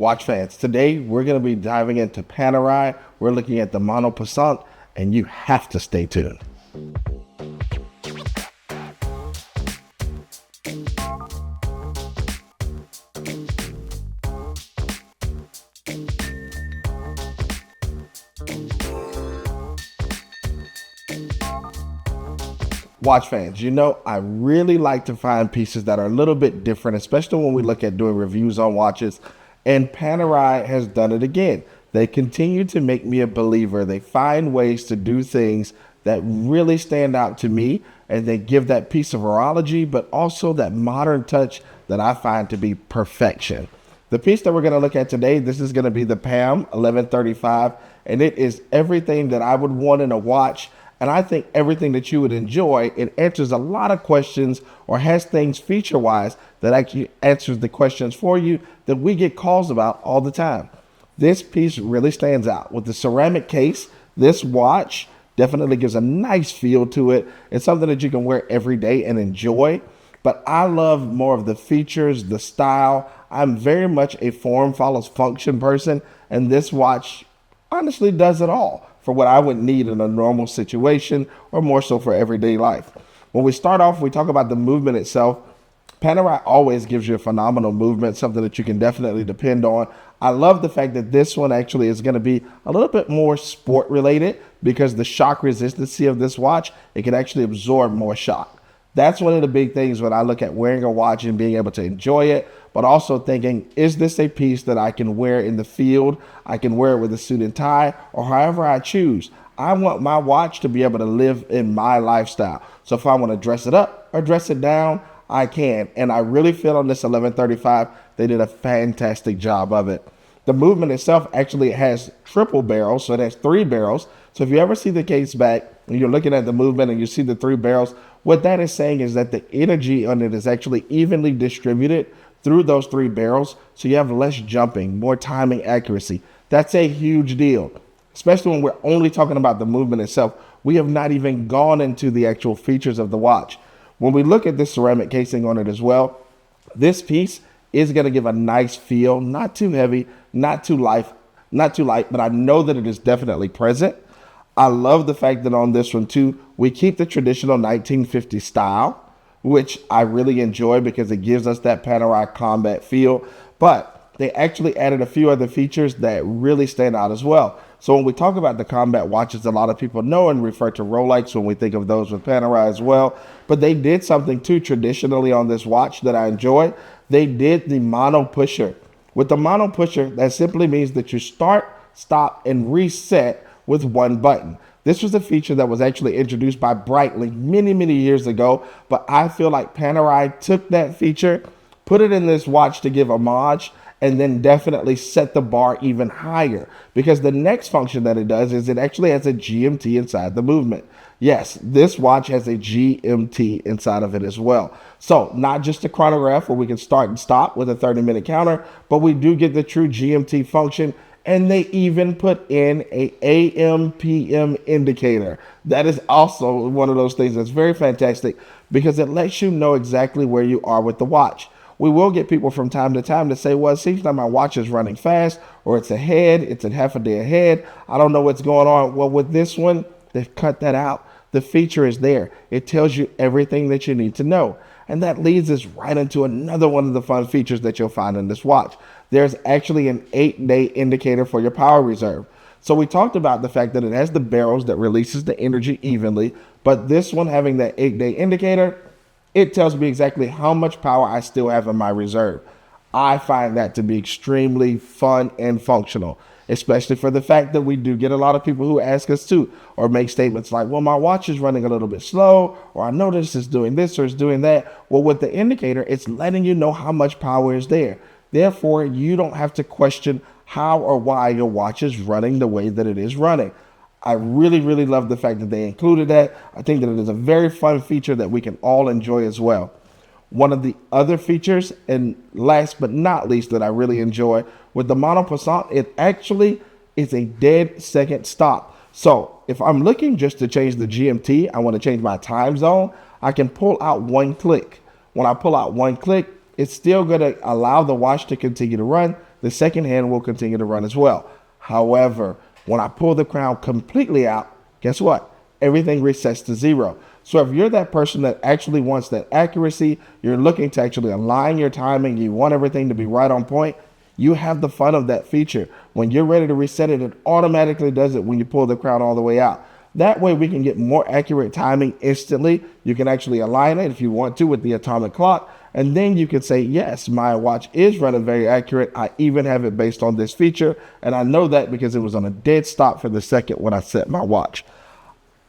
Watch fans, today we're going to be diving into Panerai. We're looking at the Monopulsante, and you have to stay tuned. Watch fans, you know, I really like to find pieces that are a little bit different, especially when we look at doing reviews on watches. And Panerai has done it again. They continue to make me a believer. They find ways to do things that really stand out to me, and they give that piece of horology, but also that modern touch that I find to be perfection. The piece that we're going to look at today, this is going to be the PAM01135, and it is everything that I would want in a watch. And I think everything that you would enjoy. It answers a lot of questions, or has things feature-wise that actually answers the questions for you that we get calls about all the time. This piece really stands out. With the ceramic case, this watch definitely gives a nice feel to it. It's something that you can wear every day and enjoy. But I love more of the features, the style. I'm very much a form follows function person, and this watch honestly does it all for what I would need in a normal situation, or more so for everyday life. When we start off, we talk about the movement itself. Panerai always gives you a phenomenal movement, something that you can definitely depend on. I love the fact that this one actually is going to be a little bit more sport related, because the shock resistancy of this watch, it can actually absorb more shock. That's one of the big things when I look at wearing a watch and being able to enjoy it, but also thinking, is this a piece that I can wear in the field? I can wear it with a suit and tie, or however I choose. I want my watch to be able to live in my lifestyle. So if I want to dress it up or dress it down, I can. And I really feel on this 1135, they did a fantastic job of it. The movement itself actually has triple barrels, so it has 3 barrels. So if you ever see the case back and you're looking at the movement and you see the 3 barrels, what that is saying is that the energy on it is actually evenly distributed through those 3 barrels. So you have less jumping, more timing accuracy. That's a huge deal, especially when we're only talking about the movement itself. We have not even gone into the actual features of the watch. When we look at this ceramic casing on it as well, this piece is going to give a nice feel, not too heavy, not too light, but I know that it is definitely present. I love the fact that on this one too, we keep the traditional 1950 style, which I really enjoy because it gives us that Panerai combat feel, but they actually added a few other features that really stand out as well. So when we talk about the combat watches, a lot of people know and refer to Rolex when we think of those with Panerai as well, but they did something too traditionally on this watch that I enjoy. They did the Monopusher. With the Monopusher, that simply means that you start, stop, and reset with one button. This was a feature that was actually introduced by Breitling many years ago, but I feel like Panerai took that feature, put it in this watch to give homage, and then definitely set the bar even higher, because the next function that it does is it actually has a GMT inside the movement. Yes, this watch has a GMT inside of it as well. So not just a chronograph where we can start and stop with a 30-minute counter, but we do get the true GMT function. And they even put in a AM PM indicator. That is also one of those things that's very fantastic, because it lets you know exactly where you are with the watch. We will get people from time to time to say, well, it seems like my watch is running fast, or it's ahead, it's a half a day ahead, I don't know what's going on. Well, with this one, they've cut that out. The feature is there. It tells you everything that you need to know. And that leads us right into another one of the fun features that you'll find in this watch. There's actually an 8-day indicator for your power reserve. So we talked about the fact that it has the barrels that releases the energy evenly, but this one having that 8-day indicator, it tells me exactly how much power I still have in my reserve. I find that to be extremely fun and functional, especially for the fact that we do get a lot of people who ask us to, or make statements like, well, my watch is running a little bit slow, or I notice it's doing this or it's doing that. Well, with the indicator, it's letting you know how much power is there. Therefore, you don't have to question how or why your watch is running the way that it is running. I really love the fact that they included that. I think that it is a very fun feature that we can all enjoy as well. One of the other features, and last but not least, that I really enjoy with the Monopulsante, it actually is a dead second stop. So if I'm looking just to change the GMT, I want to change my time zone, I can pull out one click. When I pull out one click, it's still going to allow the watch to continue to run. the second hand will continue to run as well. However, when I pull the crown completely out, guess what? Everything resets to 0. So if you're that person that actually wants that accuracy, you're looking to actually align your timing, you want everything to be right on point, you have the fun of that feature. When you're ready to reset it, it automatically does it when you pull the crown all the way out. That way we can get more accurate timing instantly. You can actually align it if you want to with the atomic clock. And then you can say, yes, my watch is running very accurate. I even have it based on this feature. And I know that because it was on a dead stop for the second when I set my watch.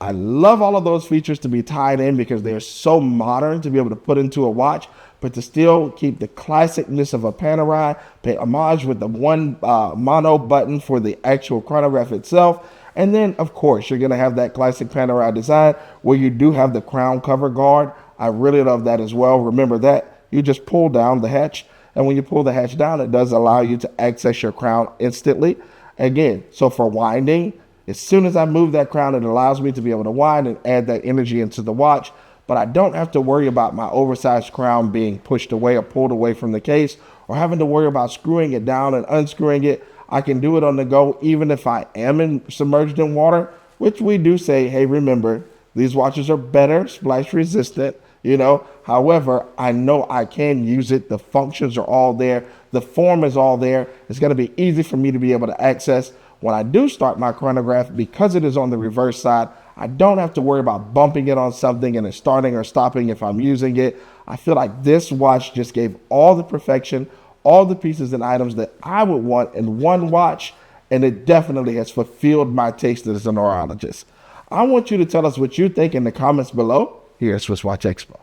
I love all of those features to be tied in because they're so modern to be able to put into a watch, but to still keep the classicness of a Panerai, pay homage with the one mono button for the actual chronograph itself. And then, of course, you're going to have that classic Panerai design where you do have the crown cover guard. I really love that as well. Remember that you just pull down the hatch, and when you pull the hatch down, it does allow you to access your crown instantly. Again, so for winding, as soon as I move that crown, it allows me to be able to wind and add that energy into the watch, but I don't have to worry about my oversized crown being pushed away or pulled away from the case, or having to worry about screwing it down and unscrewing it. I can do it on the go, even if I am submerged in water, which we do say, hey, remember, these watches are better splash resistant, you know. However, I know I can use it. The functions are all there. The form is all there. It's going to be easy for me to be able to access. When I do start my chronograph, because it is on the reverse side, I don't have to worry about bumping it on something and it starting or stopping if I'm using it. I feel like this watch just gave all the perfection, all the pieces and items that I would want in one watch, and it definitely has fulfilled my taste as an horologist. I want you to tell us what you think in the comments below here at Swiss Watch Expo.